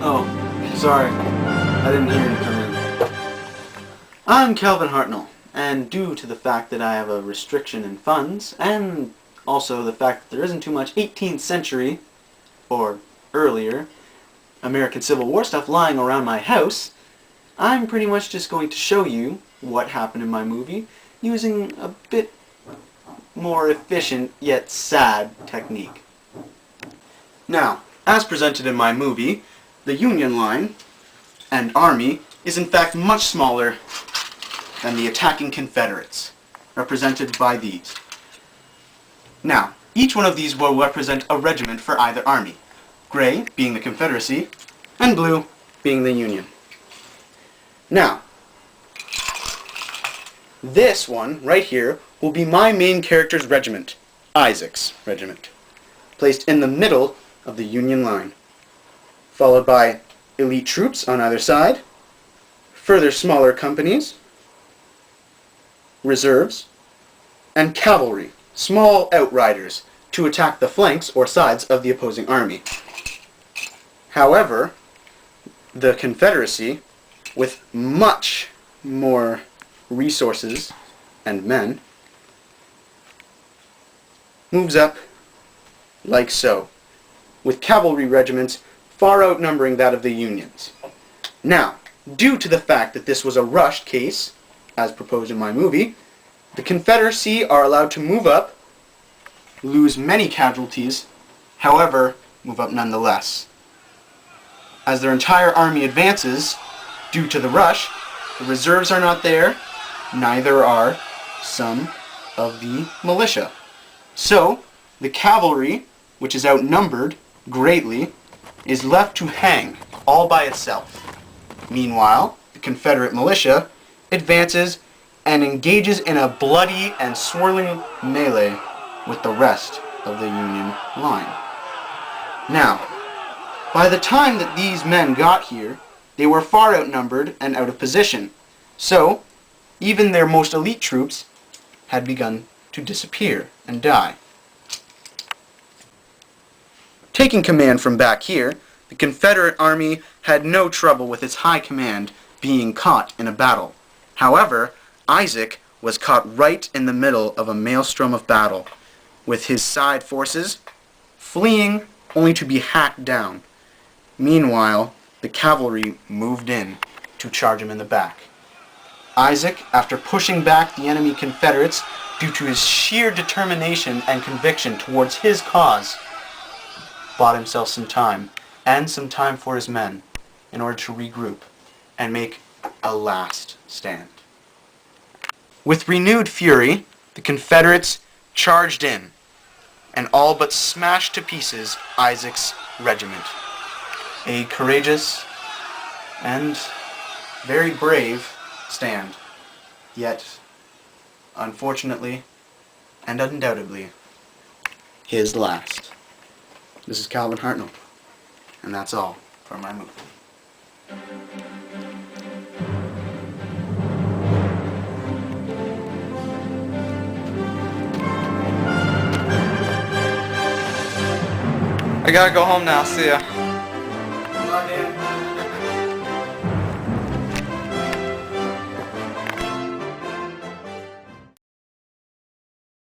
Oh, sorry. I didn't hear you come in. I'm Calvin Hartnell, and due to the fact that I have a restriction in funds, and also the fact that there isn't too much 18th century, or earlier, American Civil War stuff lying around my house, I'm pretty much just going to show you what happened in my movie using a bit more efficient yet sad technique. Now, as presented in my movie, the Union line and army is in fact much smaller than the attacking Confederates, represented by these. Now, each one of these will represent a regiment for either army, gray being the Confederacy, and blue being the Union. Now, this one right here will be my main character's regiment, Isaac's regiment, placed in the middle of the Union line, followed by elite troops on either side, further smaller companies, reserves, and cavalry, small outriders, to attack the flanks or sides of the opposing army. However, the Confederacy, with much more resources and men, moves up like so, with cavalry regiments far outnumbering that of the Unions. Now, due to the fact that this was a rushed case, as proposed in my movie, the Confederacy are allowed to move up, lose many casualties, however, move up nonetheless. As their entire army advances, due to the rush, the reserves are not there, neither are some of the militia. So, the cavalry, which is outnumbered greatly, is left to hang all by itself. Meanwhile, the Confederate militia advances and engages in a bloody and swirling melee with the rest of the Union line. Now, by the time that these men got here, they were far outnumbered and out of position. So, even their most elite troops had begun to disappear and die. Taking command from back here, the Confederate army had no trouble with its high command being caught in a battle. However, Isaac was caught right in the middle of a maelstrom of battle, with his side forces fleeing only to be hacked down. Meanwhile, the cavalry moved in to charge him in the back. Isaac, after pushing back the enemy Confederates due to his sheer determination and conviction towards his cause, bought himself some time, and some time for his men, in order to regroup and make a last stand. With renewed fury, the Confederates charged in, and all but smashed to pieces Isaac's regiment. A courageous and very brave stand, yet, unfortunately and undoubtedly, his last. This is Calvin Hartnell, and that's all for my movie. I gotta go home now, see ya.